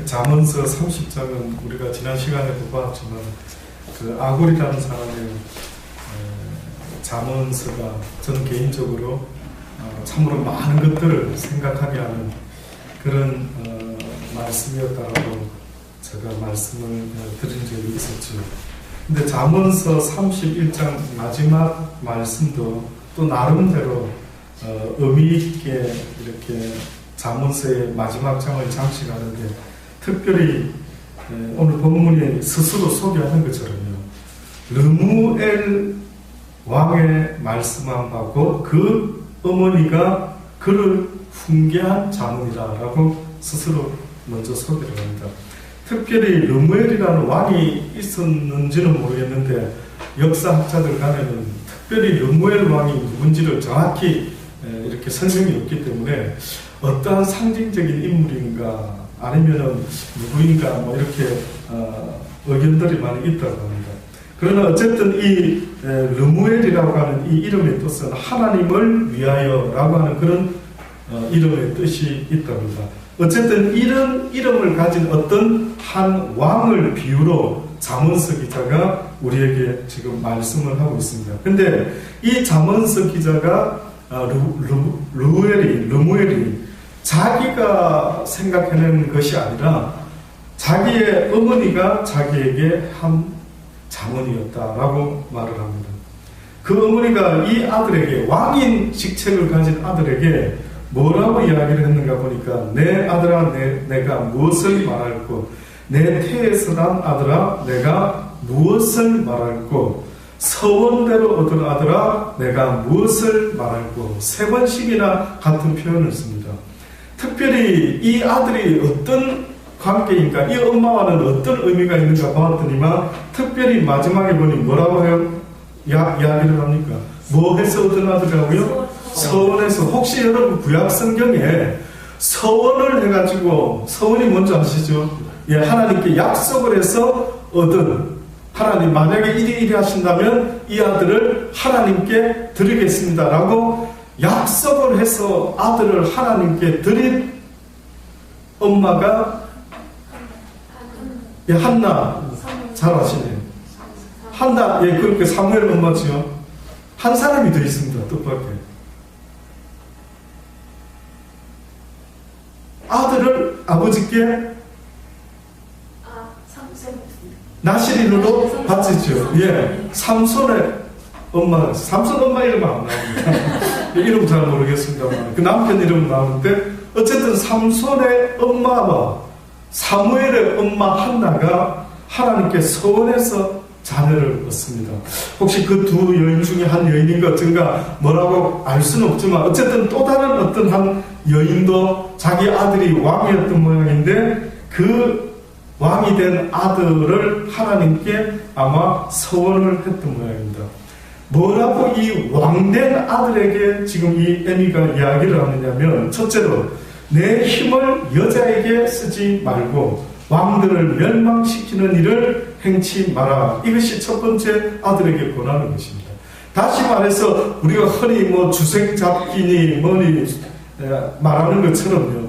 잠언서 30장은 우리가 지난 시간에도 봤지만 그 아골이라는 사람의 잠언서가 저는 개인적으로 참으로 많은 것들을 생각하게 하는 그런 말씀이었다라고 제가 말씀을 드린 적이 있었죠. 근데 잠언서 31장 마지막 말씀도 또 나름대로 의미 있게 이렇게 잠언서의 마지막 장을 장식하는데, 특별히 오늘 본문이 스스로 소개하는 것처럼요, 르무엘 왕의 말씀한 바고 그 어머니가 그를 훈계한 자문이라고 스스로 먼저 소개를 합니다. 특별히 르무엘이라는 왕이 있었는지는 모르겠는데 역사학자들 간에는 특별히 르무엘 왕이 누군지를 정확히 이렇게 설명이 없기 때문에 어떠한 상징적인 인물인가 아니면은 누구인가 뭐 이렇게 의견들이 많이 있다고 합니다. 그러나 어쨌든 이 르무엘이라고 하는 이 이름의 뜻은 하나님을 위하여라고 하는 그런 이름의 뜻이 있답니다. 어쨌든 이런 이름을 가진 어떤 한 왕을 비유로 잠언서 기자가 우리에게 지금 말씀을 하고 있습니다. 근데 이 잠언서 기자가 르무엘이 자기가 생각해낸 것이 아니라 자기의 어머니가 자기에게 한 잠언이었다라고 말을 합니다. 그 어머니가 이 아들에게, 왕인 직책을 가진 아들에게 뭐라고 이야기를 했는가 보니까, 내 아들아 내가 무엇을 말할꼬, 내 태에서 난 아들아 내가 무엇을 말할꼬, 서원대로 얻은 아들아 내가 무엇을 말할꼬, 3번씩이나 같은 표현을 씁니다. 특별히 이 아들이 어떤 관계인가, 이 엄마와는 어떤 의미가 있는가 보았더니만 특별히 마지막에 보니 뭐라고 해요? 이야기를 합니까? 뭐 해서 얻은 아들이라고요? 서원에서. 혹시 여러분 구약 성경에 서원을 해가지고, 서원이 뭔지 아시죠? 예, 하나님께 약속을 해서 얻은, 하나님 만약에 이리 하신다면 이 아들을 하나님께 드리겠습니다 라고 약속을 해서 아들을 하나님께 드린 엄마가, 예, 한나, 잘 아시네요. 한나, 예, 그렇게 사무엘 엄마지요. 한 사람이 더 있습니다. 뜻밖에. 아들을 아버지께 나시린으로 바치죠. 예, 삼손의 엄마, 삼손 엄마 이름 안 나옵니다. 이름 잘 모르겠습니다만 그 남편 이름 나오는데, 어쨌든 삼손의 엄마와 사무엘의 엄마 한나가 하나님께 서원해서 자녀를 얻습니다. 혹시 그 두 여인 중에 한 여인인가 어쩐가 뭐라고 알 수는 없지만, 어쨌든 또 다른 어떤 한 여인도 자기 아들이 왕이었던 모양인데, 그 왕이 된 아들을 하나님께 아마 서원을 했던 모양입니다. 뭐라고 이 왕된 아들에게 지금 이 에미가 이야기를 하느냐면, 첫째로 내 힘을 여자에게 쓰지 말고 왕들을 멸망시키는 일을 행치 마라. 이것이 첫 번째 아들에게 권하는 것입니다. 다시 말해서 우리가 흔히 뭐 주색 잡기니 뭐니 말하는 것처럼요,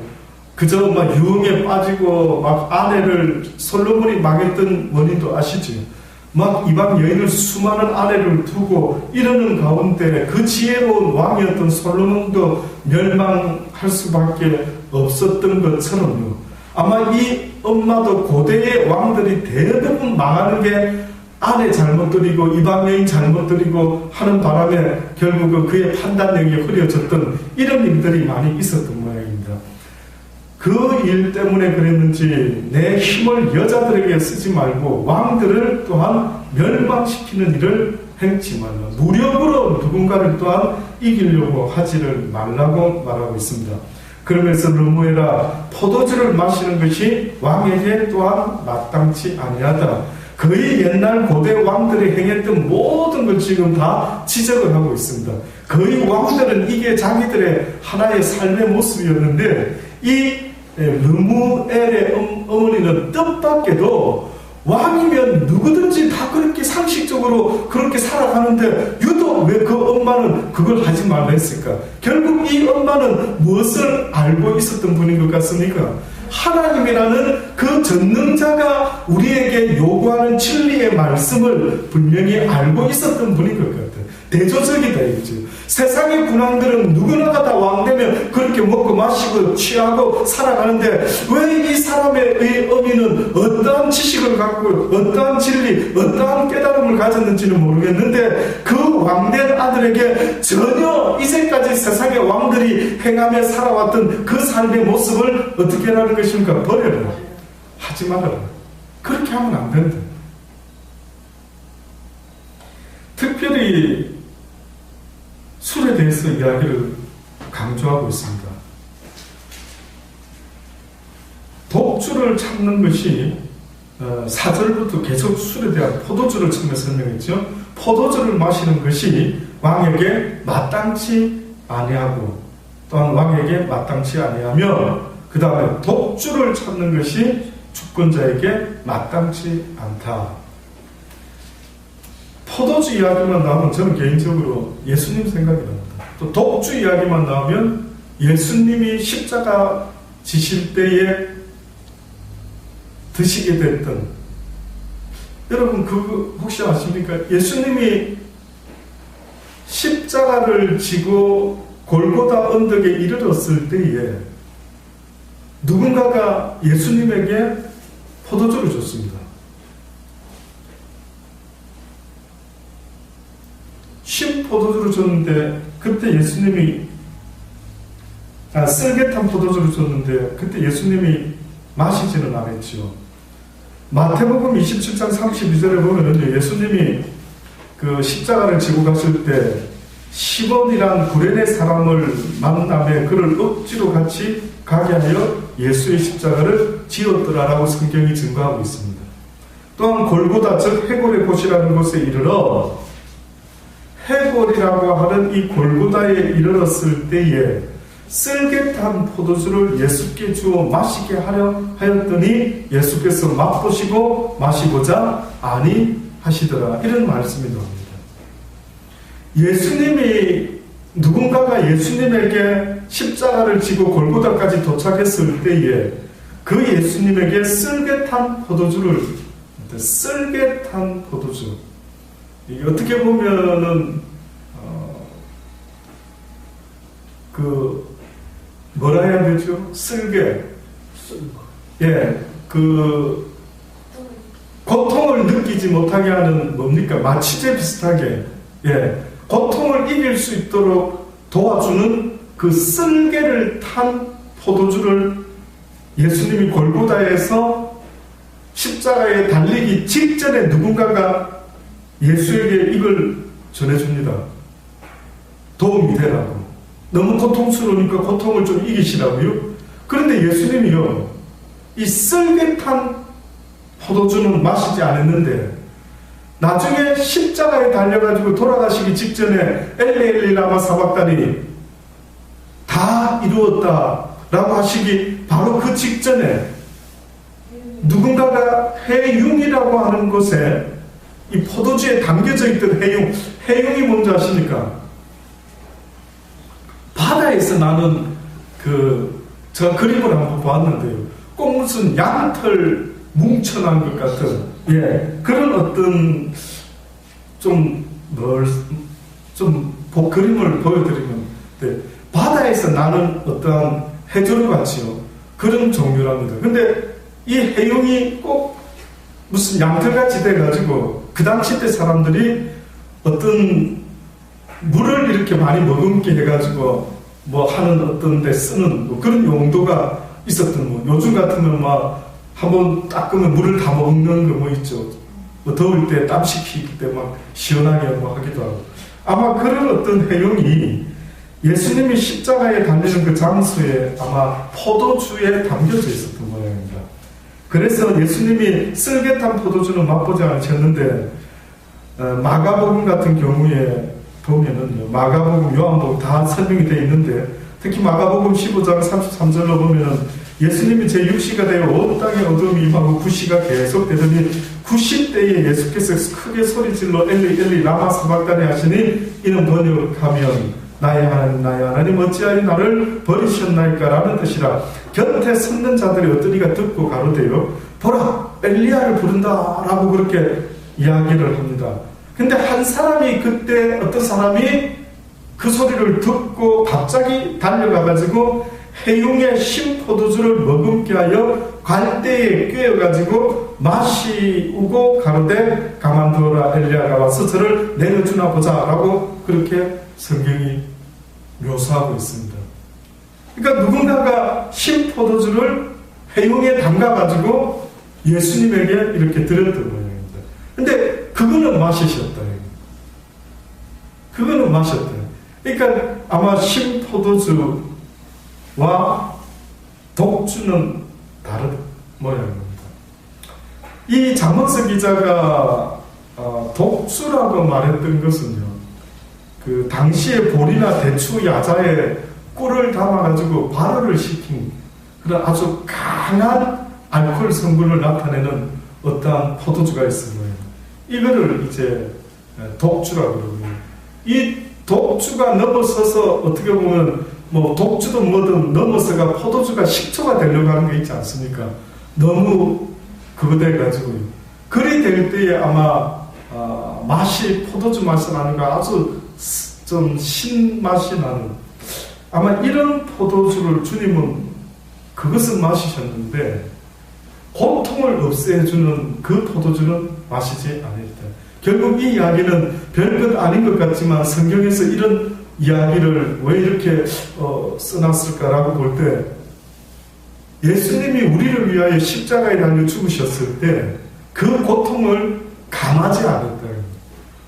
그저 막 유흥에 빠지고 막 아내를, 솔로몬이 망했던 원인도 아시죠? 막 이방 여인을 수많은 아내를 두고 이러는 가운데 그 지혜로운 왕이었던 솔로몬도 멸망할 수밖에 없었던 것처럼요, 아마 이 엄마도 고대의 왕들이 대부분 망하는 게 아내 잘못들이고 이방 여인 잘못들이고 하는 바람에 결국은 그의 판단력이 흐려졌던 이런 일들이 많이 있었던 모양입니다. 그 일 때문에 그랬는지 내 힘을 여자들에게 쓰지 말고 왕들을 또한 멸망시키는 일을 행치 말라. 무력으로 누군가를 또한 이기려고 하지를 말라고 말하고 있습니다. 그러면서 르무엘아, 포도주를 마시는 것이 왕에게 또한 마땅치 아니하다. 거의 옛날 고대 왕들이 행했던 모든 걸 지금 다 지적을 하고 있습니다. 거의 왕들은 이게 자기들의 하나의 삶의 모습이었는데, 이 르무엘의 어머니는 뜻밖에도 왕이면 누구든지 다 그렇게 상식적으로 그렇게 살아가는데 유독 왜 그 엄마는 그걸 하지 말라 했을까? 결국 이 엄마는 무엇을 알고 있었던 분인 것 같습니까? 하나님이라는 그 전능자가 우리에게 요구하는 진리의 말씀을 분명히 알고 있었던 분인 것 같아요. 대조적이다 이거죠. 세상의 군왕들은 누구나가 다 왕되면 그렇게 먹고 마시고 취하고 살아가는데 왜 이 사람의 어미는 어떠한 지식을 갖고 어떠한 진리, 어떠한 깨달음을 가졌는지는 모르겠는데 그 왕된 아들에게 전혀 이제까지 세상의 왕들이 행하며 살아왔던 그 삶의 모습을 어떻게 하라는 것입니까? 버려라. 하지 말아라. 그렇게 하면 안 된다. 특별히 술에 대해서 이야기를 강조하고 있습니다. 독주를 참는 것이 4절부터 계속 술에 대한 포도주를 처음에 설명했죠. 포도주를 마시는 것이 왕에게 마땅치 아니하고 또한 왕에게 마땅치 아니하며 그 다음에 독주를 참는 것이 주권자에게 마땅치 않다. 포도주 이야기만 나오면 저는 개인적으로 예수님 생각이 납니다. 또 독주 이야기만 나오면 예수님이 십자가 지실 때에 드시게 됐던, 여러분 그거 혹시 아십니까? 예수님이 십자가를 지고 골고다 언덕에 이르렀을 때에 누군가가 예수님에게 포도주를 줬습니다. 신 포도주를 줬는데 그때 예수님이 쓸개탄 포도주를 줬는데 그때 예수님이 마시지는 않았죠. 마태복음 27장 32절에 보면은 예수님이 그 십자가를 지고 갔을 때 시몬이란 구레네 사람을 만남에 그를 억지로 같이 가게 하여 예수의 십자가를 지었더라라고 성경이 증거하고 있습니다. 또한 골고다 즉 해골의 곳이라는 곳에 이르러 해골이라고 하는 이 골고다에 이르렀을 때에 쓸개탄 포도주를 예수께 주어 마시게 하려 하였더니 예수께서 맛보시고 마시고자 아니하시더라. 이런 말씀이 나옵니다. 예수님이 누군가가 예수님에게 십자가를 지고 골고다까지 도착했을 때에 그 예수님에게 쓸개탄 포도주를, 쓸개탄 포도주, 이게 어떻게 보면은 뭐라 해야 되죠? 쓸개. 예, 고통을 느끼지 못하게 하는 뭡니까? 마취제 비슷하게, 예, 고통을 이길 수 있도록 도와주는 그 쓸개를 탄 포도주를 예수님이 골고다에서 십자가에 달리기 직전에 누군가가 예수에게 이걸 전해줍니다. 도움이 되라고. 너무 고통스러우니까 고통을 좀 이기시라고요. 그런데 예수님이요, 이 쓸개탄 포도주는 마시지 않았는데 나중에 십자가에 달려가지고 돌아가시기 직전에 엘리 라마 사박다니 다 이루었다라고 하시기 바로 그 직전에 누군가가 해융이라고 하는 곳에 이 포도주에 담겨져 있던 해융이 뭔지 아십니까? 바다에서 나는 제가 그림을 한번 보았는데요. 꼭 무슨 양털 뭉쳐난 것 같은, 예, 그런 어떤 그림을 보여드리면, 네, 바다에서 나는 어떠한 해조류 같이요. 그런 종류랍니다. 근데 이 해용이 꼭 무슨 양털같이 돼가지고 그 당시 때 사람들이 어떤 물을 이렇게 많이 머금게 해가지고 뭐 하는 어떤 데 쓰는 뭐 그런 용도가 있었던, 요즘 같으면 막 한번 닦으면 물을 다 먹는 거 뭐 있죠. 뭐 더울 때 땀 식히기 때 막 시원하게 뭐 하기도 하고. 아마 그런 어떤 해용이 예수님이 십자가에 달리는 그 장소에 아마 포도주에 담겨져 있었던 모양입니다. 그래서 예수님이 쓸개탄 포도주는 맛보지 않으셨는데, 마가복음 같은 경우에 보면은요, 마가복음, 요한복음 다 설명이 되어 있는데, 특히 마가복음 15장 33절로 보면은 예수님이 제6시가 되어 온 땅에 어둠이 임하고 9시가 계속되더니 90대에 예수께서 크게 소리질러 엘리 엘리 라마 사박다니 하시니, 이는 번역하면 나의 하나님 어찌하여 나를 버리셨나이까 라는 뜻이라. 곁에 섰는 자들이 어떤 이가 듣고 가로되어 보라 엘리야를 부른다 라고 그렇게 이야기를 합니다. 근데 한 사람이 그때 어떤 사람이 그 소리를 듣고 갑자기 달려가가지고 해용의 신포도주를 머금게 하여 갈대에 꿰어가지고 마시우고 가로되 가만두어라 엘리야가 와서 저를 내려주나 보자 라고 그렇게 성경이 묘사하고 있습니다. 그러니까 누군가가 신포도주를 해용에 담가가지고 예수님에게 이렇게 드렸던 모양입니다. 근데 그거는 마시셨다. 그거는 마셨다. 그러니까 아마 신포도주와 독주는 다른 모양입니다. 이 잠언서 기자가 독주라고 말했던 것은요, 그 당시에 보리나 대추 야자에 꿀을 담아가지고 발효를 시킨 그런 아주 강한 알코올 성분을 나타내는 어떠한 포도주가 있을 거예요. 이거를 이제 독주라고 그러고요. 이 독주가 넘어서서 어떻게 보면 뭐 독주도 뭐든 넘어서가 포도주가 식초가 되려고 하는 게 있지 않습니까? 너무 그거 돼가지고요. 그리 될 때에 아마 맛이 포도주 맛이 나는 거 아주 좀 신맛이 나는 아마 이런 포도주를 주님은 그것은 마시셨는데 고통을 없애주는 그 포도주는 마시지 않았다. 결국 이 이야기는 별것 아닌 것 같지만 성경에서 이런 이야기를 왜 이렇게 써놨을까라고 볼 때 예수님이 우리를 위하여 십자가에 달려 죽으셨을 때 그 고통을 감하지 않았다.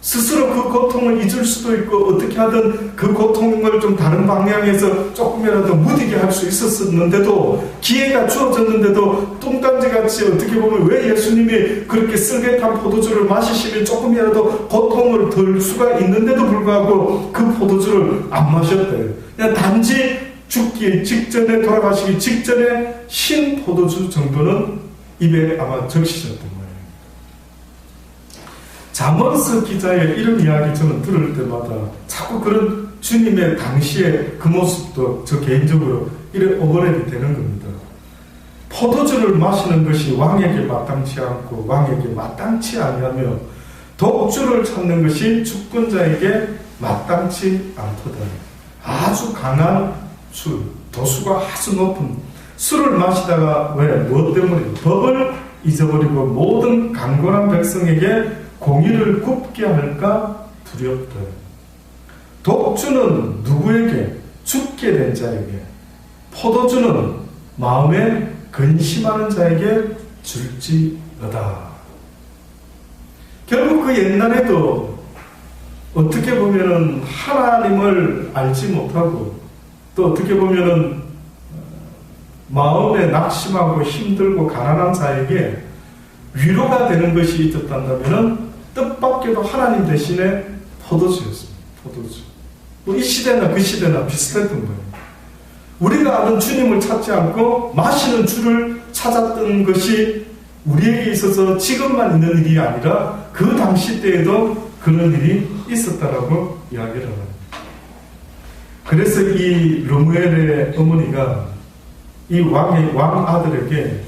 스스로 그 고통을 잊을 수도 있고 어떻게 하든 그 고통을 좀 다른 방향에서 조금이라도 무디게 할 수 있었는데도 기회가 주어졌는데도 뚱딴지같이 어떻게 보면 왜 예수님이 그렇게 쓸개탄 포도주를 마시시면 조금이라도 고통을 덜 수가 있는데도 불구하고 그 포도주를 안 마셨대요. 그냥 단지 죽기 직전에 돌아가시기 직전에 신 포도주 정도는 입에 아마 적시셨던 거예요. 잠언서 기자의 이런 이야기 저는 들을 때마다 자꾸 그런 주님의 당시의 그 모습도 저 개인적으로 이래 오버랩이 되는 겁니다. 포도주를 마시는 것이 왕에게 마땅치 않고 왕에게 마땅치 아니하며 독주를 찾는 것이 주권자에게 마땅치 않도다. 아주 강한 술, 도수가 아주 높은 술을 마시다가 왜? 무엇 때문에? 법을 잊어버리고 모든 강건한 백성에게 공의를 굽게 할까 두렵다. 독주는 누구에게? 죽게 된 자에게. 포도주는 마음에 근심하는 자에게 줄지어다. 결국 그 옛날에도 어떻게 보면은 하나님을 알지 못하고 또 어떻게 보면은 마음에 낙심하고 힘들고 가난한 자에게 위로가 되는 것이 있었다면은 뜻밖에도 하나님 대신에 포도주였습니다. 포도주. 뭐 이 시대나 그 시대나 비슷했던 거예요. 우리가 아는 주님을 찾지 않고 마시는 주를 찾았던 것이 우리에게 있어서 지금만 있는 일이 아니라 그 당시 때에도 그런 일이 있었다라고 이야기를 합니다. 그래서 이 르무엘의 어머니가 이 왕 아들에게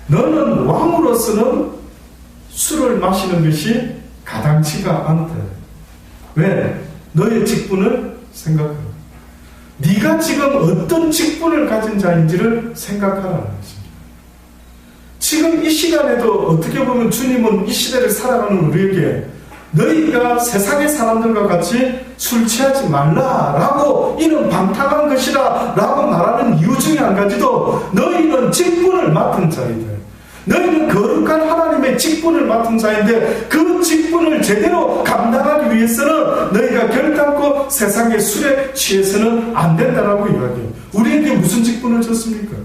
너는 왕으로서는 술을 마시는 것이 가당치가 않다. 왜? 너의 직분을 생각하라. 네가 지금 어떤 직분을 가진 자인지를 생각하라는 것입니다. 지금 이 시간에도 어떻게 보면 주님은 이 시대를 살아가는 우리에게 너희가 세상의 사람들과 같이 술 취하지 말라라고 이는 방탕한 것이라 라고 말하는 이유 중에 한 가지도 너희는 직분을 맡은 자이다. 너희는 거룩한 하나님의 직분을 맡은 자인데 그 직분을 제대로 감당하기 위해서는 너희가 결단코 세상의 술에 취해서는 안 된다라고 이야기해요. 우리에게 무슨 직분을 줬습니까?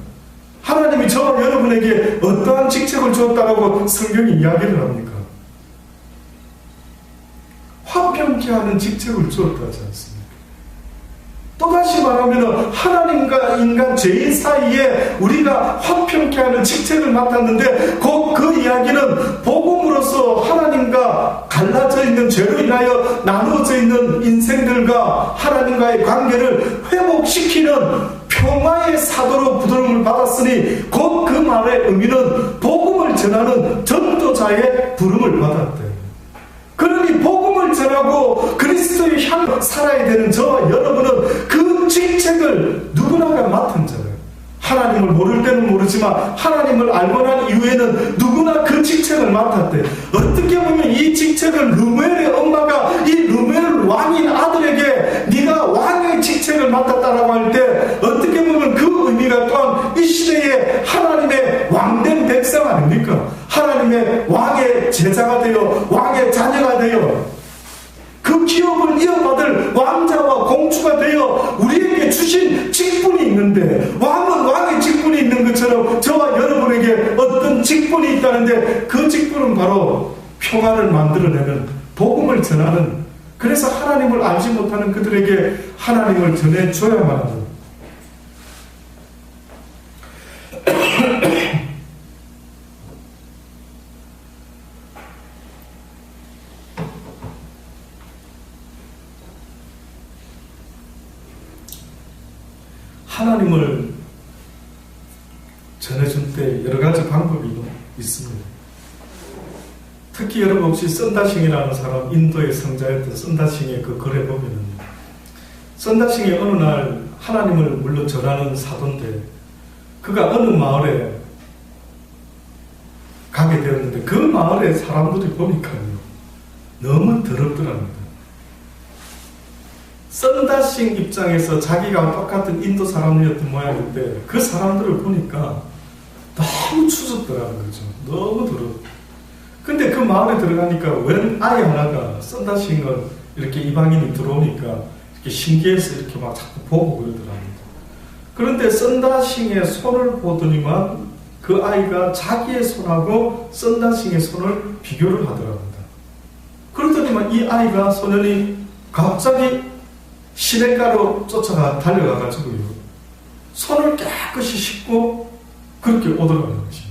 하나님이 저와 여러분에게 어떠한 직책을 주었다라고 성경이 이야기를 합니까? 화평케 하는 직책을 주었다 하지 않습니까? 또다시 말하면 하나님과 인간 죄인 사이에 우리가 화평케 하는 직책을 맡았는데 그 이야기는 복음으로서 하나님과 우리가 갈라져 있는 죄로 인하여 나누어져 있는 인생들과 하나님과의 관계를 회복시키는 평화의 사도로 부름을 받았으니 곧 그 말의 의미는 복음을 전하는 전도자의 부름을 받았대. 그러니 복음을 전하고 그리스도의 향 살아야 되는 저와 여러분은 그 직책을 누구나가 맡은 자예요. 하나님을 모를 때는 모르지만 하나님을 알고 난 이후에는 누구나 그 직책을 맡았대. 어떻게 보면 이 직책을 르무엘의 엄마가 이 르무엘 왕인 아들에게 네가 왕의 직책을 맡았다라고 할 때 어떻게 보면 그 의미가 또한 이 시대에 하나님의 왕된 백성 아닙니까? 하나님의 왕의 제자가 되어 왕의 자녀가 되어 그 기업을 이어받을 왕자와 공주가 되어 우리에게 주신 직분이 있는데, 왕은 왕의 직분이 있는 것처럼 저와 여러분에게 어떤 직분이 있다는데 그 직분은 바로 평화를 만들어내는, 복음을 전하는, 그래서 하나님을 알지 못하는 그들에게 하나님을 전해줘야만 하는, 하나님을 전해줄 때 여러 가지 방법이 있습니다. 특히 여러분 혹시 썬다싱이라는 사람, 인도의 성자였던 썬다싱의 그 글에 보면은, 썬다싱이 어느 날 하나님을 물론 전하는 사도인데 그가 어느 마을에 가게 되었는데 그 마을의 사람들이 보니까요 너무 더럽더랍니다. 썬다싱 입장에서 자기가 똑같은 인도 사람이었던 모양인데 그 사람들을 보니까 너무 추잡더라는 거죠. 너무 더러워. 근데 그 마을에 들어가니까 웬 아이 하나가 썬다싱을 이렇게 이방인이 들어오니까 이렇게 신기해서 이렇게 막 자꾸 보고 그러더랍니다. 그런데 썬다싱의 손을 보더니만 그 아이가 자기의 손하고 썬다싱의 손을 비교를 하더랍니다. 그러더니만 이 아이가, 소년이 갑자기 시냇가로 달려가가지고요 손을 깨끗이 씻고 그렇게 오더라는 것입니다.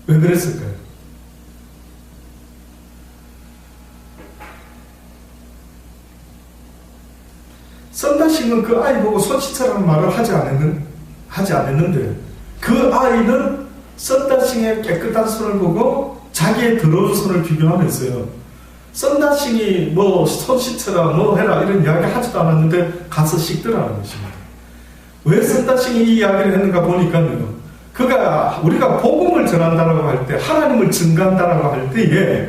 왜 그랬을까요? 썬다싱은 그 아이 보고 손 씻으라는 말을 하지 않았는데 그 아이는 썬다싱의 깨끗한 손을 보고 자기의 더러운 손을 비교하면서요 썬다싱이 뭐 손 씻어라 뭐 해라 이런 이야기 하지도 않았는데 가서 씻더라는 것입니다. 왜 썬다싱이 이 이야기를 했는가 보니까요 그가 우리가 복음을 전한다라고 할 때, 하나님을 증거한다라고 할 때에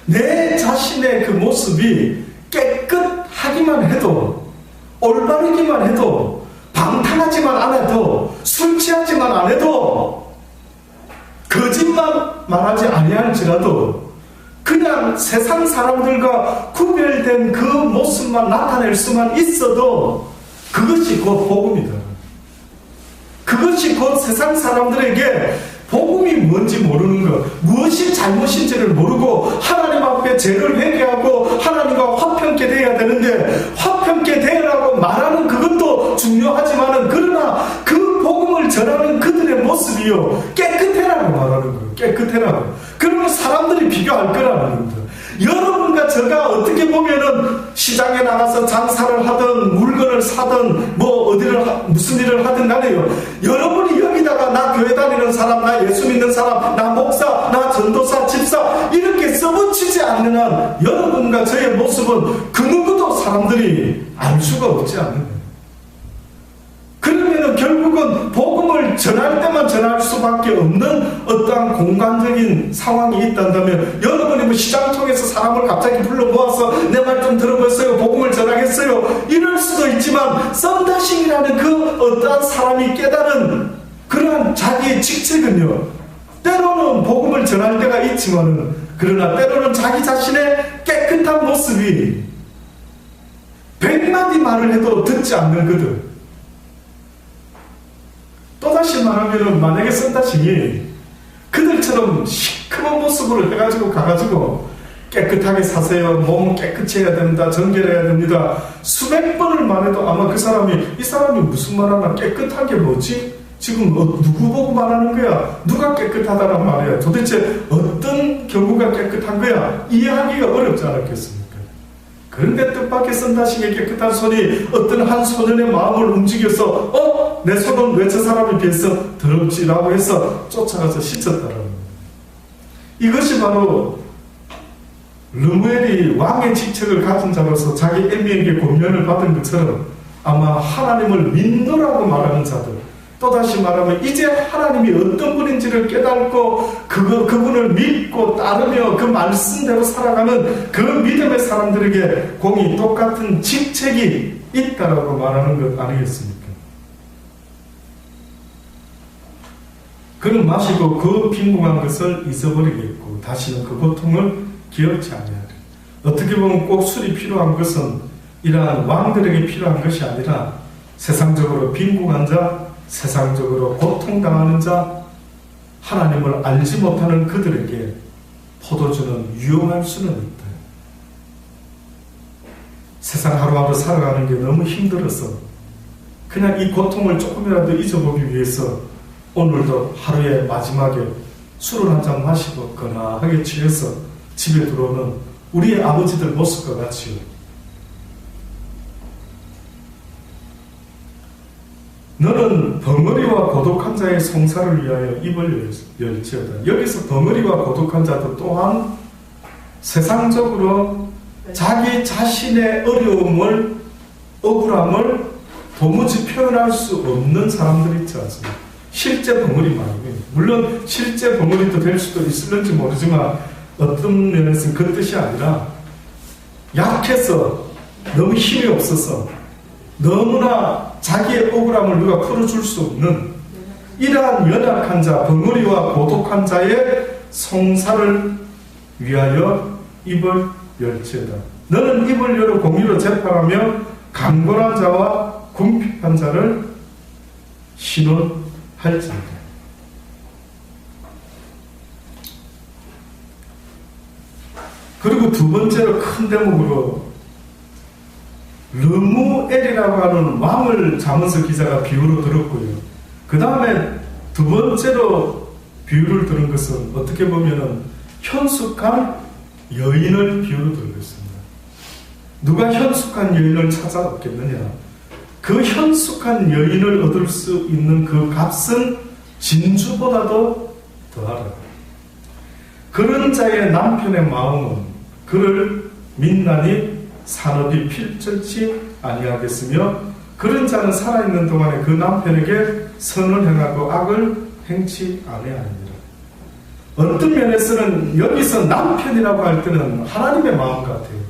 내 자신의 그 모습이 깨끗하기만 해도, 올바르기만 해도, 방탕하지만 않아도, 술 취하지만 안 해도, 거짓말 말하지 아니할지라도 그냥 세상 사람들과 구별된 그 모습만 나타낼 수만 있어도 그것이 곧 복음이다. 그것이 곧 세상 사람들에게 복음이 뭔지 모르는 것, 무엇이 잘못인지를 모르고 하나님 앞에 죄를 회개하고 하나님과 화평케 되어야 되는데 화평케 되라고 말하는 그것도 중요하지만은 그러나 그 복음을 전하는 그들의 모습이요 깨끗해라고 말하는 거예요. 깨끗해라고. 그러면 사람들이 비교할 거라는 겁니다. 여러분과 제가 어떻게 보면은 시장에 나가서 장사를 하든 물건을 사든 뭐 어디를 무슨 일을 하든 간에요 여러분이 여기다가 나 교회 다니는 사람, 나 예수 믿는 사람, 나 목사, 나 전도사, 집사 이렇게 써붙이지 않는 한 여러분과 저의 모습은 그 누구도 사람들이 알 수가 없지 않는 거예요. 그러면은 결국은 복음을 전할 때만 전할 수밖에 없는 어떠한 공간적인 상황이 있다면 여러분이 뭐 시장 통해서 사람을 갑자기 불러 모아서 내 말 좀 들어보세요, 복음을 전하겠어요 이럴 수도 있지만 썬다싱이라는 그 어떠한 사람이 깨달은 그러한 자기의 직책은요 때로는 복음을 전할 때가 있지만은 그러나 때로는 자기 자신의 깨끗한 모습이 100마디 말을 해도 듣지 않는 그들. 또다시 말하면 만약에 썬다싱이 그들처럼 시커먼 모습으로 해가지고 가가지고 깨끗하게 사세요, 몸 깨끗이 해야 됩니다, 정결해야 됩니다 수백 번을 말해도 아마 그 사람이 이 사람이 무슨 말 하나 깨끗한 게 뭐지? 지금 누구 보고 말하는 거야? 누가 깨끗하다란 말이야? 도대체 어떤 경우가 깨끗한 거야? 이해하기가 어렵지 않았겠습니까? 그런데 뜻밖의 썬다식의 깨끗한 손이 어떤 한 소년의 마음을 움직여서 내 손은 왜 저 사람에 비해서 더럽지라고 해서 쫓아가서 씻었다라는 거예요. 이것이 바로 르무엘이 왕의 직책을 가진 자로서 자기 애미에게 권면을 받은 것처럼 아마 하나님을 믿노라고 말하는 자들, 또다시 말하면 이제 하나님이 어떤 분인지를 깨닫고 그분을 믿고 따르며 그 말씀대로 살아가는 그 믿음의 사람들에게 공이 똑같은 직책이 있다라고 말하는 것 아니겠습니까? 그는 마시고 그 빈궁한 것을 잊어버리겠고 다시는 그 고통을 기억지 아니하리. 어떻게 보면 꼭 술이 필요한 것은 이러한 왕들에게 필요한 것이 아니라 세상적으로 빈궁한 자, 세상적으로 고통당하는 자, 하나님을 알지 못하는 그들에게 포도주는 유용할 수는 있다. 세상 하루하루 살아가는 게 너무 힘들어서 그냥 이 고통을 조금이라도 잊어보기 위해서 오늘도 하루의 마지막에 술을 한 잔 마시고 거나하게 취해서 집에 들어오는 우리의 아버지들 모습과 같이요. 너는 벙어리와 고독한 자의 송사를 위하여 입을 열지어다. 여기서 벙어리와 고독한 자도 또한 세상적으로 자기 자신의 어려움을, 억울함을 도무지 표현할 수 없는 사람들이 있지 않습니까? 실제 벙어리 말이에요. 물론 실제 벙어리도 될 수도 있을는지 모르지만 어떤 면에서는 그 뜻이 아니라 약해서 너무 힘이 없어서 너무나 자기의 억울함을 누가 풀어줄 수 없는 이러한 연약한 자, 벙어리와 고독한 자의 송사를 위하여 입을 열지어다. 너는 입을 열어 공의로 재판하며 강건한 자와 궁핍한 자를 신원할지어다. 그리고 두 번째로 큰 대목으로 르무엘이라고 하는 왕을 자문서 기자가 비유로 들었고요. 그 다음에 두 번째로 비유를 들은 것은 어떻게 보면은 현숙한 여인을 비유로 들은 것입니다. 누가 현숙한 여인을 찾아 얻겠느냐? 그 현숙한 여인을 얻을 수 있는 그 값은 진주보다도 더하다. 그런 자의 남편의 마음은 그를 민난이 산업이 필절치 아니하겠으며 그런 자는 살아있는 동안에 그 남편에게 선을 행하고 악을 행치 아니하니라. 어떤 면에서는 여기서 남편이라고 할 때는 하나님의 마음 같아요.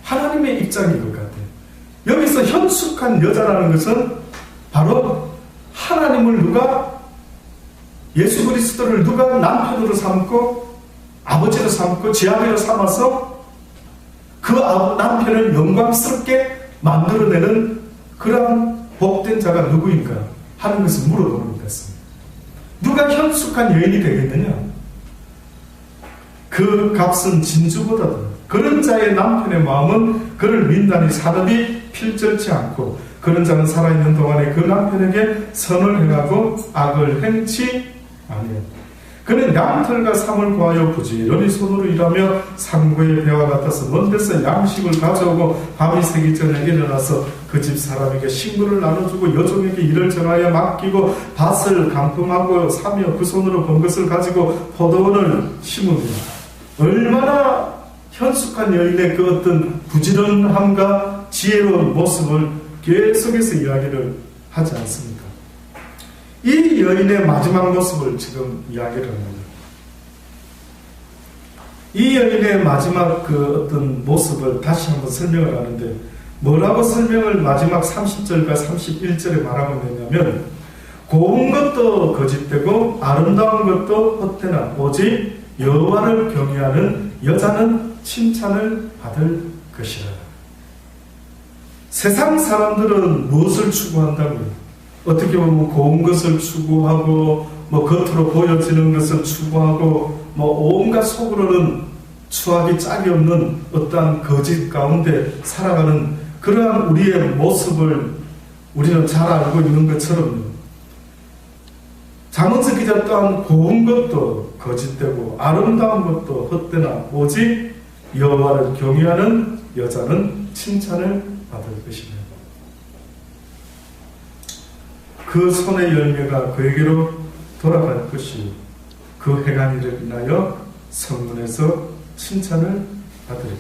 하나님의 입장인 것 같아요. 여기서 현숙한 여자라는 것은 바로 하나님을 누가, 예수 그리스도를 누가 남편으로 삼고 아버지로 삼고 지아비로 삼아서 그 남편을 영광스럽게 만들어내는 그러한 복된 자가 누구인가 하는 것을 물어보는 것 같습니다. 누가 현숙한 여인이 되겠느냐? 그 값은 진주보다도 그런 자의 남편의 마음은 그를 민단히 산업이 필절치 않고 그런 자는 살아있는 동안에 그 남편에게 선을 행하고 악을 행치 아니하다. 그는 양털과 삼을 구하여 부지런히 손으로 일하며 상고의 배와 같아서 먼 데서 양식을 가져오고 밤이 새기 전에 일어나서 그 집 사람에게 식물을 나눠주고 여종에게 일을 정하여 맡기고 밭을 감품하고 사며 그 손으로 번 것을 가지고 포도원을 심으며. 얼마나 현숙한 여인의 그 어떤 부지런함과 지혜로운 모습을 계속해서 이야기를 하지 않습니까? 이 여인의 마지막 모습을 지금 이야기를 합니다. 이 여인의 마지막 그 어떤 모습을 다시 한번 설명을 하는데 뭐라고 설명을 마지막 30절과 31절에 말하고 있냐면 고운 것도 거짓되고 아름다운 것도 헛되나 오직 여호와를 경외하는 여자는 칭찬을 받을 것이라. 세상 사람들은 무엇을 추구한다고요? 어떻게 보면 고운 것을 추구하고 겉으로 보여지는 것을 추구하고 온갖 속으로는 추하기 짝이 없는 어떠한 거짓 가운데 살아가는 그러한 우리의 모습을 우리는 잘 알고 있는 것처럼요. 잠언서 기자 또한 고운 것도 거짓되고 아름다운 것도 헛되나 오직 여호와를 경외하는 여자는 칭찬을 받을 것이며 그 손의 열매가 그에게로 돌아갈 것이요 그 행한 일을 인하여 성문에서 칭찬을 받으리라.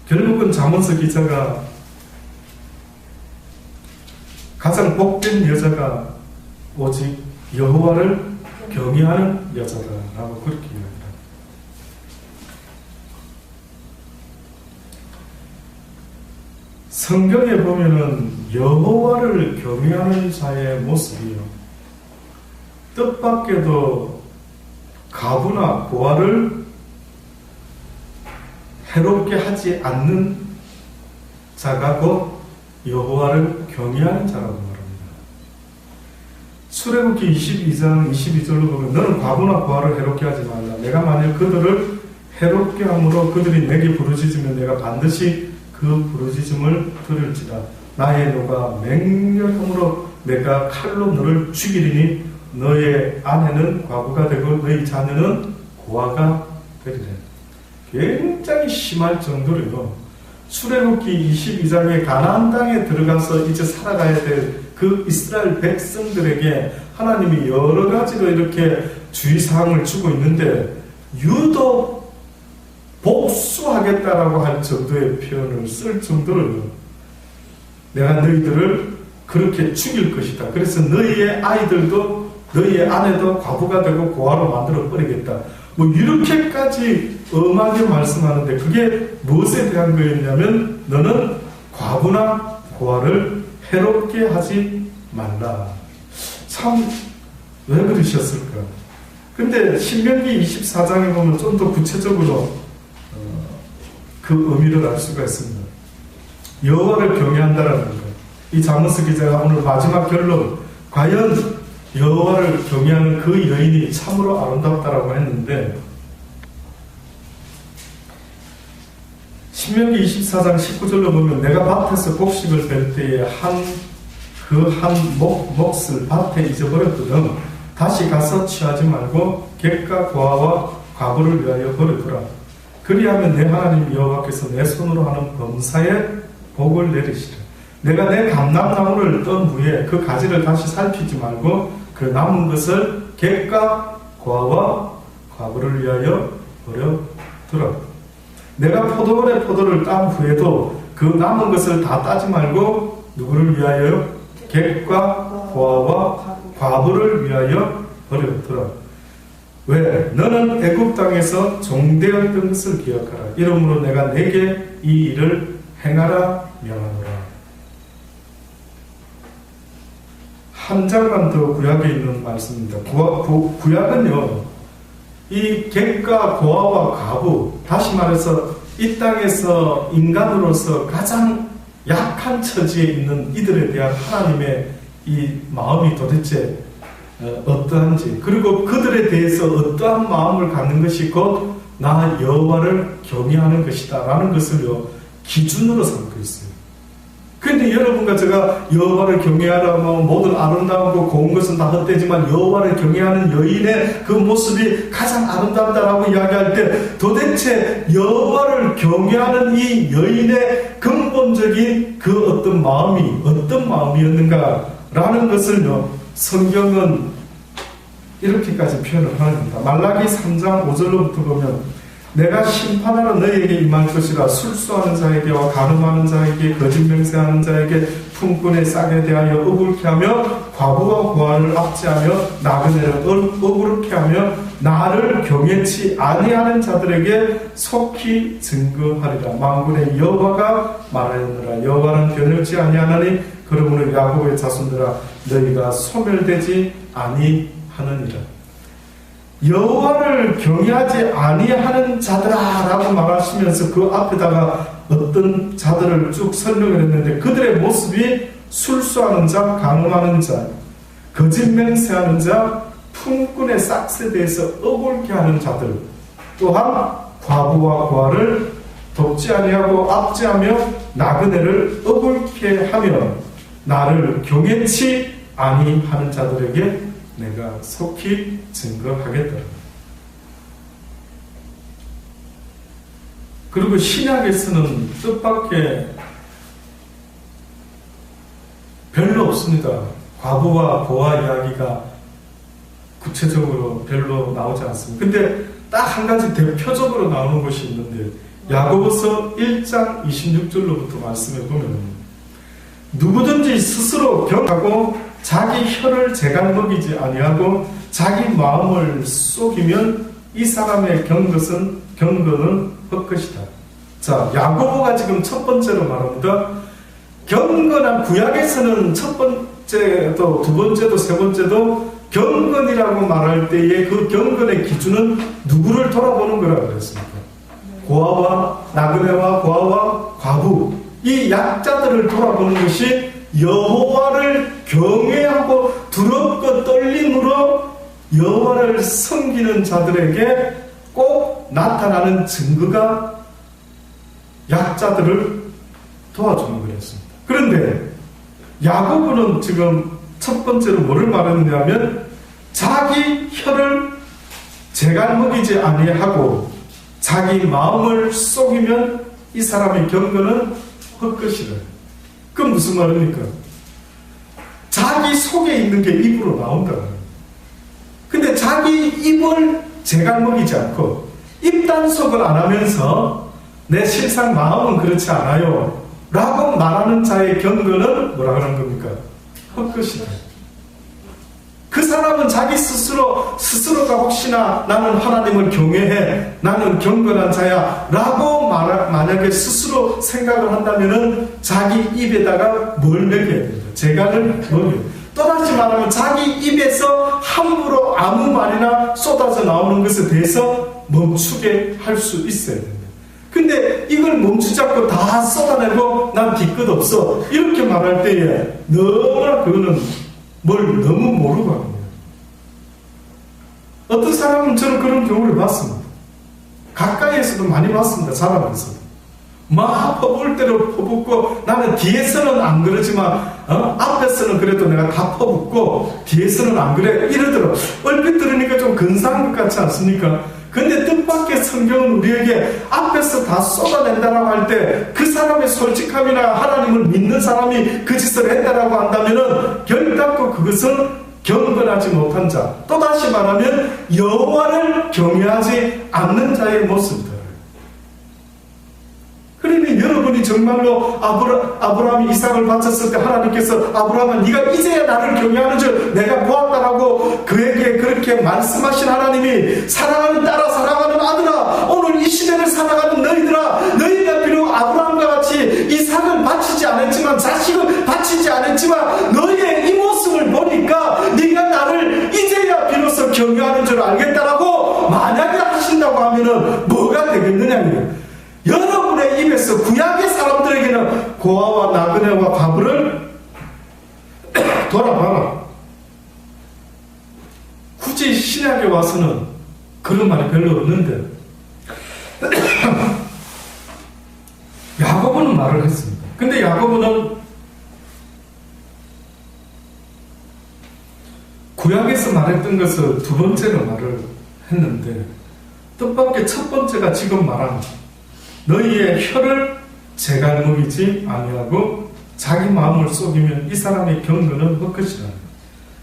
결국은 잠언서 기자가 가장 복된 여자가 오직 여호와를 경외하는 여자다라고 그렇게 이야기합니다. 성경에 보면은 여호와를 경외하는 자의 모습이요 뜻밖에도 가부나 고아를 해롭게 하지 않는 자가 곧 여호와를 경외하는 자라고 말합니다. 출애굽기 22장 22절로 보면 너는 과부나 고아를 해롭게 하지 말라. 내가 만일 그들을 해롭게 함으로 그들이 내게 부르짖으면 내가 반드시 그 부르짖음을 들을지라. 나의 노가 맹렬함으로 내가 칼로 너를 죽이리니 너의 아내는 과부가 되고 너의 자녀는 고아가 되리라. 굉장히 심할 정도로요. 출애굽기 22장에 가나안 땅에 들어가서 이제 살아가야 될 그 이스라엘 백성들에게 하나님이 여러 가지로 이렇게 주의사항을 주고 있는데 유독 복수하겠다라고 할 정도의 표현을 쓸 정도로 내가 너희들을 그렇게 죽일 것이다. 그래서 너희의 아이들도 너희의 아내도 과부가 되고 고아로 만들어 버리겠다. 뭐 이렇게까지 엄하게 말씀하는데 그게 무엇에 대한 거였냐면 너는 과부나 고아를 해롭게 하지 말라. 참 왜 그러셨을까? 근데 신명기 24장에 보면 좀 더 구체적으로 그 의미를 알 수가 있습니다. 여호와를 경외한다라는 것. 이 잠언서 기자가 오늘 마지막 결론 과연 여호와를 경외하는 그 여인이 참으로 아름답다라고 했는데 신명기 24장 19절로 보면 내가 밭에서 곡식을 벨 때에 한 몫을 밭에 잊어버렸거든. 다시 가서 취하지 말고 객과 고아와 과부를 위하여 버려두라. 그리하면 내 하나님 여호와께서 내 손으로 하는 범사에 복을 내리시라. 내가 내 감람나무를 떤 후에 그 가지를 다시 살피지 말고 그 남은 것을 객과 고아와 과부를 위하여 버려두라. 내가 포도원의 포도를 딴 후에도 그 남은 것을 다 따지 말고 누구를 위하여? 객과 고아와 과부를 위하여 버려두라. 왜? 너는 애굽 땅에서 종되었던 것을 기억하라. 이러므로 내가 내게 이 일을 행하라 명하노라. 한 장만 더 구약에 있는 말씀입니다. 구약은요, 이 객과 고아와 과부, 다시 말해서 이 땅에서 인간으로서 가장 약한 처지에 있는 이들에 대한 하나님의 이 마음이 도대체 어떠한지, 그리고 그들에 대해서 어떠한 마음을 갖는 것이 곧 나 여호와를 경외하는 것이다 라는 것을요 기준으로 삼고 있어요. 그런데 여러분과 제가 여호와를 경외하라면 모든 아름다우고 고운 것은 다 헛되지만 여호와를 경외하는 여인의 그 모습이 가장 아름답다라고 이야기할 때 도대체 여호와를 경외하는 이 여인의 근본적인 그 어떤 마음이었는가라는 것을요 성경은 이렇게까지 표현을 합니다. 말라기 3장 5절로부터 보면 내가 심판하러 너희에게 임할 것이라. 술수하는 자에게와 간음하는 자에게 거짓 맹세하는 자에게 품꾼의 싹에 대하여 억울케 하며 과부와 고아를 압제하며 나그네를 억울케 하며 나를 경외치 아니하는 자들에게 속히 증거하리라. 만군의 여호와가 말하였느라. 여호와는 변혁지 아니하나니 그러므로 야곱의 자손들아 너희가 소멸되지 아니하느니라. 여호와를 경외하지 아니하는 자들아라고 말하시면서 그 앞에다가 어떤 자들을 쭉 설명을 했는데 그들의 모습이 술수하는 자, 간음하는 자, 거짓 맹세하는 자, 품꾼의 싹스에 대해서 억울케 하는 자들, 또한 과부와 고아를 돕지 아니하고 압제하며 나그네를 억울케 하며 나를 경외치 아니하는 자들에게 내가 속히 증거하겠다. 그리고 신약에서는 뜻밖의 별로 없습니다. 과부와 고아 이야기가 구체적으로 별로 나오지 않습니다. 근데 딱 한 가지 대표적으로 나오는 것이 있는데 야고보서 1장 26절로부터 말씀해 보면 누구든지 스스로 경하고 자기 혀를 재갈먹이지 아니하고 자기 마음을 속이면 이 사람의 경건은 헛것이다. 자, 야고보가 지금 첫 번째로 말합니다. 경건한 구약에서는 첫 번째도 두 번째도 세 번째도 경건이라고 말할 때의 그 경건의 기준은 누구를 돌아보는 거라고 그랬습니까? 고아와 나그네와 고아와 과부 이 약자들을 돌아보는 것이 여호와를 경외하고 두렵고 떨림으로 여호와를 섬기는 자들에게 꼭 나타나는 증거가 약자들을 도와주는 거였습니다. 그런데 야고보는 지금 첫 번째로 뭐를 말했느냐면 자기 혀를 재갈먹이지 아니하고 자기 마음을 속이면 이 사람의 경건은 헛것이라. 그건 무슨 말입니까? 자기 속에 있는 게 입으로 나온다. 근데 자기 입을 재갈먹이지 않고 입단속을 안 하면서 내 실상 마음은 그렇지 않아요 라고 말하는 자의 경건은 뭐라 하는 겁니까? 헛것이다. 그 사람은 자기 스스로가 혹시나 나는 하나님을 경외해, 나는 경건한 자야 라고 만약에 스스로 생각을 한다면은 자기 입에다가 뭘 먹여야 된다. 재갈을 먹여야 된다. 또다시 말하면 자기 입에서 함부로 아무 말이나 쏟아져 나오는 것에 대해서 멈추게 할 수 있어야 된다. 근데 이걸 멈추지 않고 다 쏟아내고 난 뒤끝 없어 이렇게 말할 때에 너무나 그거는 뭘 너무 모르고 합니다. 어떤 사람은 저는 그런 경우를 봤습니다. 가까이에서도 많이 봤습니다. 자라면서도 막 퍼부을 대로 퍼붓고 나는 뒤에서는 안 그러지만 앞에서는 그래도 내가 다 퍼붓고 뒤에서는 안 그래 이러더라고. 얼핏 들으니까 좀 근사한 것 같지 않습니까? 근데 뜻밖의 성경은 우리에게 앞에서 다 쏟아낸다라고 할 때 그 사람의 솔직함이나 하나님을 믿는 사람이 그 짓을 했다라고 한다면은 결단코 그것은 경건하지 못한 자, 또다시 말하면 여호와를 경외하지 않는 자의 모습이다. 그러니 여러분이 정말로 아브라함이 이삭을 바쳤을 때 하나님께서 아브라함아 네가 이제야 나를 경외하는 줄 내가 보았다라고 그에게 그렇게 말씀하신 하나님이 사랑하는 딸아 사랑하는 아들아 오늘 이 시대를 살아가는 너희들아 너희가 비록 아브라함과 같이 이삭을 바치지 않았지만 자식을 바치지 않았지만 너희의 이 모습을 보니까 네가 나를 이제야 비로소 경외하는 줄 알겠다라고 만약에 하신다고 하면은 뭐가 되겠느냐. 여러분의 입에서 구약의 사람들에게는 고아와 나그네와 과부를 돌아봐라. 굳이 신약에 와서는 그런 말이 별로 없는데 야고보는 말을 했습니다. 근데 야고보는 구약에서 말했던 것을 두 번째로 말을 했는데 뜻밖의 첫 번째가 지금 말한 너희의 혀를 재갈먹이지 아니하고 자기 마음을 속이면 이 사람의 경건은 헛것이라.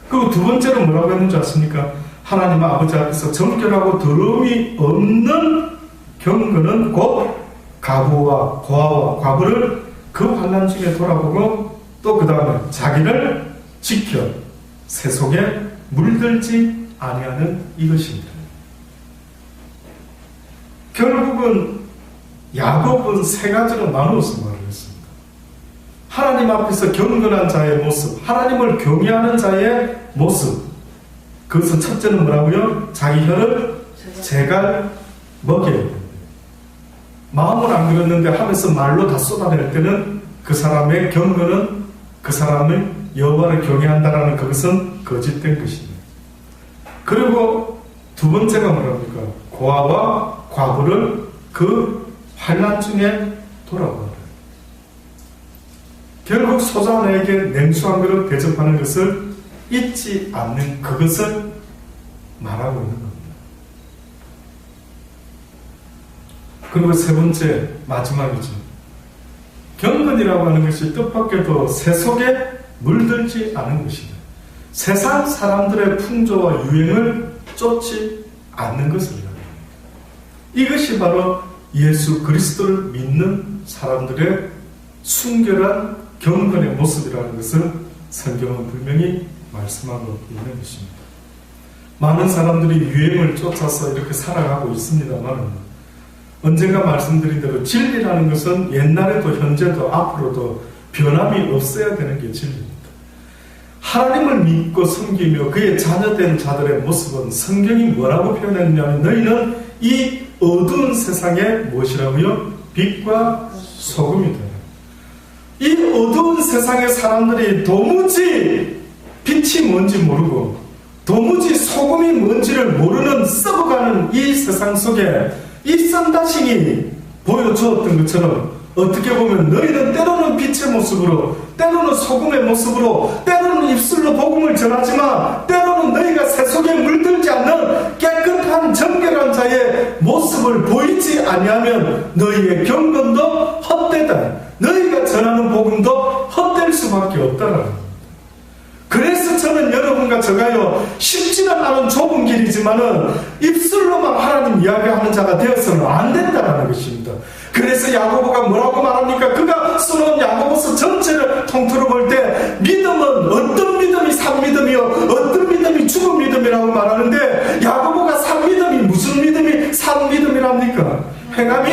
그리고 두 번째로 뭐라고 했는지 아십니까? 하나님 아버지 앞에서 정결하고 더러움이 없는 경건은 곧 가부와 고아와 과부를 그 환난 중에 돌아보고 또 그 다음에 자기를 지켜 세속에 물들지 아니하는 이것입니다. 결국은 야곱은 세 가지로 나누어서 말을 했습니다. 하나님 앞에서 경건한 자의 모습, 하나님을 경외하는 자의 모습. 그것은 첫째는 뭐라고요? 자기 혀를 재갈 먹여야 됩니다. 마음은 안 그랬는데 하면서 말로 다 쏟아낼 때는 그 사람의 경건은 그 사람을 여호와를 경외한다라는 그것은 거짓된 것입니다. 그리고 두 번째가 뭐랍니까? 고아와 과부를 그 환난 중에 돌아보라. 결국 소자네에게 냉수 한 그릇 대접하는 것을 잊지 않는 그것을 말하고 있는 겁니다. 그리고 세 번째, 마지막이죠. 경건이라고 하는 것이 뜻밖에도 세속에 물들지 않은 것이다. 세상 사람들의 풍조와 유행을 쫓지 않는 것을 이야기합니다. 이것이 바로 예수 그리스도를 믿는 사람들의 순결한 경건의 모습이라는 것을 성경은 분명히 말씀하고 있는 것입니다. 많은 사람들이 유행을 쫓아서 이렇게 살아가고 있습니다만 언젠가 말씀드린 대로 진리라는 것은 옛날에도 현재도 앞으로도 변함이 없어야 되는 게 진리입니다. 하나님을 믿고 섬기며 그의 자녀된 자들의 모습은 성경이 뭐라고 표현했냐면 너희는 이 어두운 세상에 무엇이라고요? 빛과 소금이다. 이 어두운 세상의 사람들이 도무지 빛이 뭔지 모르고 도무지 소금이 뭔지를 모르는 썩어가는 이 세상 속에 이 썬다싱이 보여주었던 것처럼 어떻게 보면 너희는 때로는 빛의 모습으로 때로는 소금의 모습으로 때로는 입술로 복음을 전하지만 때로는 너희가 세속에 물들지 않는 깨끗한 정결한 자의 모습을 보이지 아니하면 너희의 경건도 헛되다. 너희가 전하는 복음도 헛될 수밖에 없다라는 겁니다. 그래서 저는 여러분과 저가요 쉽지는 않은 좁은 길이지만은 입술로만 하나님 이야기하는 자가 되어서는 안 된다는 것입니다. 그래서 야고보가 뭐라고 말합니까? 그가 써놓은 야고보서 전체를 통틀어 볼 때 믿음은 어떤 믿음이 산믿음이요 어떤 믿음이 죽은 믿음이라고 말하는데 야고보가 산믿음이 무슨 믿음이 산믿음이랍니까? 행함이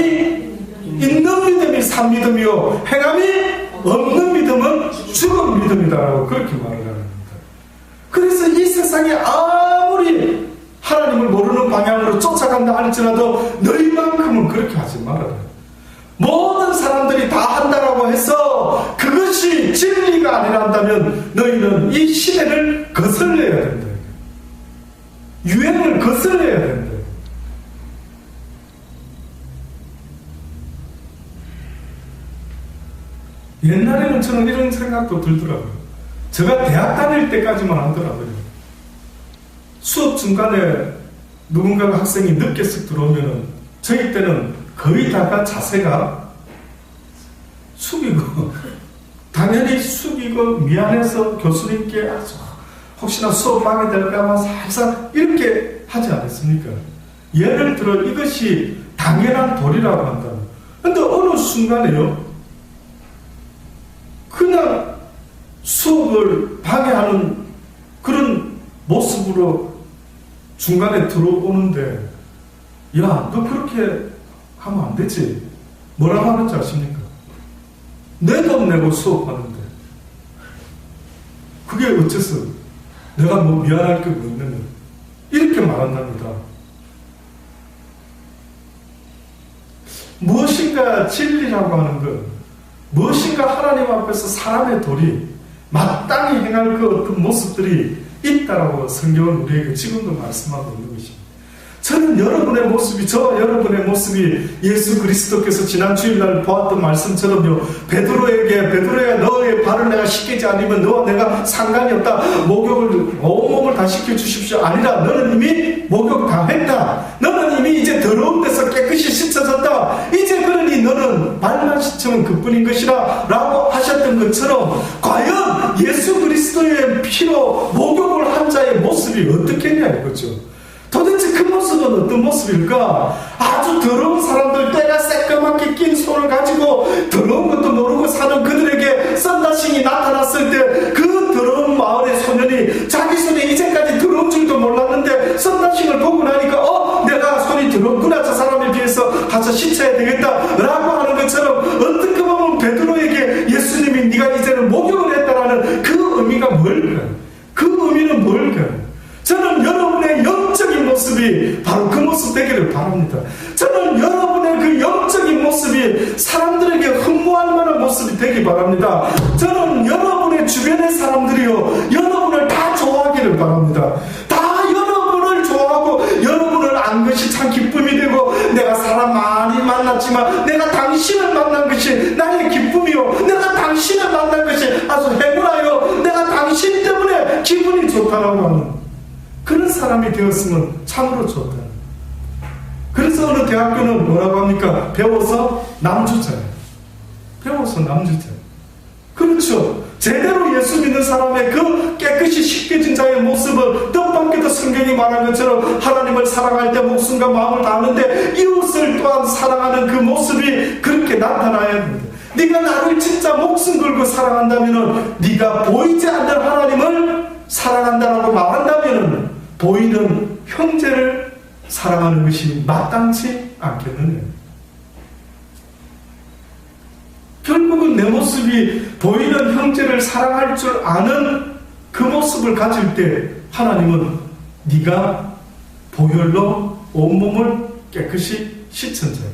있는 믿음이 산믿음이요 행함이 없는 믿음은 죽은 믿음이다라고 그렇게 말을 합니다. 그래서 이 세상에 아무리 하나님을 모르는 방향으로 쫓아간다 할지라도 너희만큼은 그렇게 하지 말아라. 모든 사람들이 다 한다라고 해서 그것이 진리가 아니란다면 너희는 이 시대를 거슬려야 된다. 유행을 거슬려야 된다. 옛날에는 저는 이런 생각도 들더라고요. 제가 대학 다닐 때까지만 하더라고요. 수업 중간에 누군가가 학생이 늦게 쓱 들어오면은 저희 때는 거의 다가 자세가 숙이고 당연히 숙이고 미안해서 교수님께 혹시나 수업 방해될까봐 살살 이렇게 하지 않았습니까? 예를 들어 이것이 당연한 도리라고 한다면 근데 어느 순간에요 그냥 수업을 방해하는 그런 모습으로 중간에 들어오는데 야, 너 그렇게 하면 안 되지. 뭐라고 하는지 아십니까? 내 돈 내고 수업하는데 그게 어째서 내가 뭐 미안할 게 뭐 있느냐 이렇게 말한답니다. 무엇인가 진리라고 하는 것 무엇인가 하나님 앞에서 사람의 도리 마땅히 행할 그 어떤 모습들이 있다라고 성경은 우리에게 지금도 말씀하고 있는 것입니다. 저는 여러분의 모습이 여러분의 모습이 예수 그리스도께서 지난 주일날 보았던 말씀처럼요 베드로야 너의 발을 내가 씻기지 않으면 너와 내가 상관이 없다. 목욕을 온몸을 다 씻겨주십시오. 아니라 너는 이미 목욕 다 했다. 너는 이미 이제 더러운 데서 깨끗이 씻어졌다. 이제 그러니 너는 발만 씻으면 그뿐인 것이라 라고 하셨던 것처럼 과연 예수 그리스도의 피로 목욕을 한 자의 모습이 어떻겠냐 이거죠. 도대체 그 모습은 어떤 모습일까? 아주 더러운 사람들 때가 새까맣게 낀 손을 가지고 더러운 것도 모르고 사는 그들에게 썬다싱이 나타났을 때 그 더러운 마을의 소년이 자기 손에 이제까지 더러운 줄도 몰랐는데 썬다싱을 보고 나니까 내가 손이 더럽구나 저 사람에 비해서 가서 씻어야 되겠다 라고 하는 것처럼 어떻게 보면 베드로에게 예수님이 네가 이제는 목욕을 했다라는 그 의미가 뭘까? 그 의미는 뭘까? 저는 여러분의 영적인 모습이 바로 그 모습 되기를 바랍니다. 저는 여러분의 그 영적인 모습이 사람들에게 흠모할 만한 모습이 되기 바랍니다. 저는 여러분의 주변의 사람들이요 여러분을 다 좋아하기를 바랍니다. 다 여러분을 좋아하고 여러분을 안 것이 참 기쁨이 되고 내가 사람 많이 만났지만 내가 당신을 만난 것이 나의 기쁨이요 내가 당신을 만난 것이 아주 행운하여 내가 당신 때문에 기분이 좋다라고 하는 그런 사람이 되었으면 참으로 좋다. 그래서 어느 대학교는 뭐라고 합니까? 배워서 남주자예요. 배워서 남주자. 그렇죠. 제대로 예수 믿는 사람의 그 깨끗이 씻겨진 자의 모습은 뜻밖에도 성경이 말한 것처럼 하나님을 사랑할 때 목숨과 마음을 다하는데 이웃을 또한 사랑하는 그 모습이 그렇게 나타나야 합니다. 네가 나를 진짜 목숨 걸고 사랑한다면 네가 보이지 않는 하나님을 사랑한다라고 말한다면 보이는 형제를 사랑하는 것이 마땅치 않겠느냐. 결국은 내 모습이 보이는 형제를 사랑할 줄 아는 그 모습을 가질 때 하나님은 네가 보혈로 온몸을 깨끗이 씻은 자야.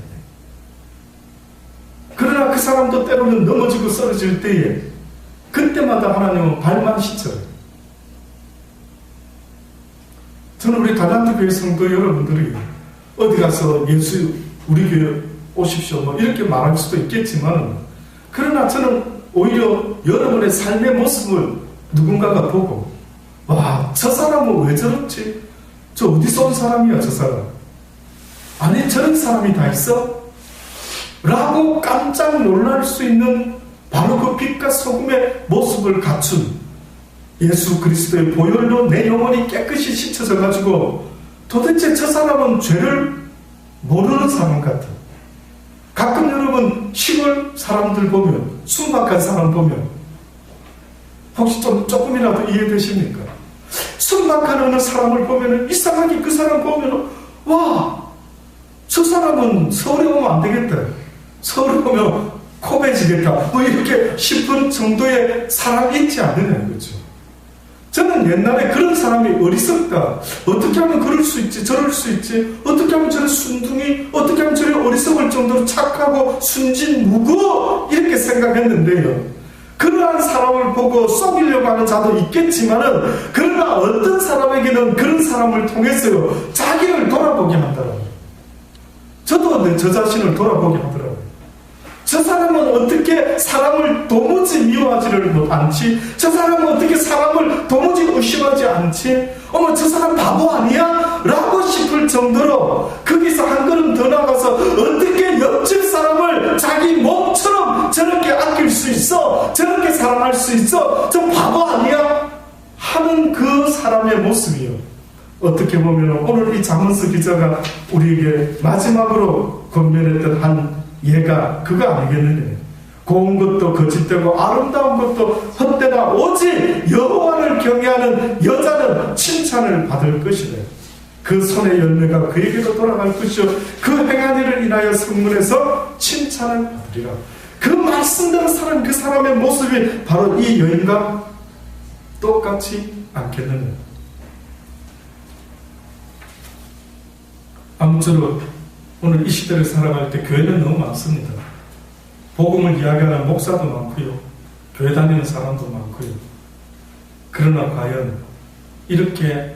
그러나 그 사람도 때로는 넘어지고 쓰러질 때에 그때마다 하나님은 발만 씻어요. 저는 우리 달란트 교회 성도 여러분들이 어디 가서 예수 우리 교회 오십시오 뭐 이렇게 말할 수도 있겠지만, 그러나 저는 오히려 여러분의 삶의 모습을 누군가가 보고 와, 저 사람은 왜 저렇지? 저 어디서 온 사람이야 저 사람? 아니 저런 사람이 다 있어? 라고 깜짝 놀랄 수 있는 바로 그 빛과 소금의 모습을 갖춘 예수 그리스도의 보혈로 내 영혼이 깨끗이 씻어져 가지고 도대체 저 사람은 죄를 모르는 사람 같아. 가끔 여러분 시골 사람들 보면, 순박한 사람 보면 혹시 조금이라도 이해되십니까? 순박한 어느 사람을 보면 이상하게 그 사람 보면 와, 저 사람은 서울에 오면 안 되겠다, 서울에 오면 코베지겠다 뭐 이렇게 싶은 정도의 사람이 있지 않느냐 이거죠. 저는 옛날에 그런 사람이 어리석다, 어떻게 하면 그럴 수 있지 저럴 수 있지, 어떻게 하면 저런 순둥이, 어떻게 하면 저런 어리석을 정도로 착하고 순진무구 이렇게 생각했는데요, 그러한 사람을 보고 속이려고 하는 자도 있겠지만은 그러나 어떤 사람에게는 그런 사람을 통해서요 자기를 돌아보게 하더라고요. 저도 저 자신을 돌아보게 하더라고요. 저 사람은 어떻게 사람을 도무지 미워하지를 않지? 저 사람은 어떻게 사람을 도무지 의심하지 않지? 어머 저 사람 바보 아니야? 라고 싶을 정도로 거기서 한 걸음 더 나가서 어떻게 옆집 사람을 자기 몸처럼 저렇게 아낄 수 있어? 저렇게 사랑할 수 있어? 저 바보 아니야? 하는 그 사람의 모습이요, 어떻게 보면 오늘 이 잠언서 기자가 우리에게 마지막으로 권면했던 한 얘가 그거 아니겠느냐. 고운 것도 거짓되고 아름다운 것도 헛되다 오직 여호와를 경외하는 여자는 칭찬을 받을 것이래. 그 손의 열매가 그에게로 돌아갈 것이요 그 행한 일을 인하여 성문에서 칭찬을 받으리라. 그 말씀대로 사는 그 사람의 모습이 바로 이 여인과 똑같지 않겠느냐. 아무쪼록 오늘 이 시대를 살아갈 때 교회는 너무 많습니다. 복음을 이야기하는 목사도 많고요, 교회 다니는 사람도 많고요. 그러나 과연 이렇게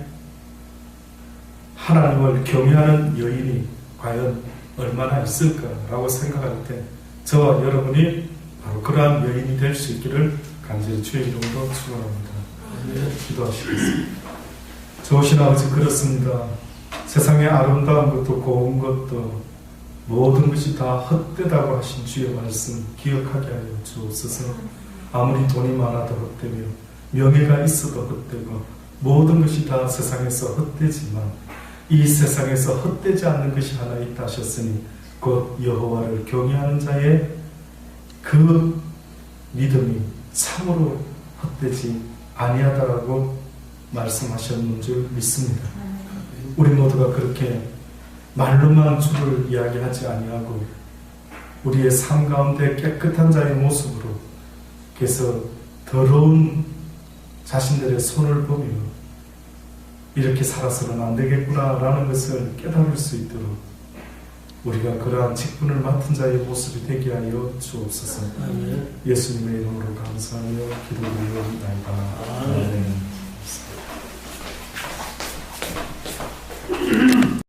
하나님을 경외하는 여인이 과연 얼마나 있을까라고 생각할 때 저와 여러분이 바로 그러한 여인이 될 수 있기를 간절히 주의 이름으로 축원합니다. 기도하시겠습니다. 좋으신 아버지, 그렇습니다. 세상에 아름다운 것도 고운 것도 모든 것이 다 헛되다고 하신 주의 말씀 기억하게 하여 주옵소서. 아무리 돈이 많아도 헛되며 명예가 있어도 헛되고 모든 것이 다 세상에서 헛되지만 이 세상에서 헛되지 않는 것이 하나 있다 하셨으니 곧 여호와를 경외하는 자의 그 믿음이 참으로 헛되지 아니하다라고 말씀하셨는 줄 믿습니다. 우리 모두가 그렇게 말로만 주를 이야기하지 아니하고 우리의 삶 가운데 깨끗한 자의 모습으로 그래서 더러운 자신들의 손을 보며 이렇게 살아서는 안 되겠구나라는 것을 깨달을 수 있도록 우리가 그러한 직분을 맡은 자의 모습이 되게 하여 주옵소서. 예수님의 이름으로 감사하며 기도드리옵나이다. 아멘.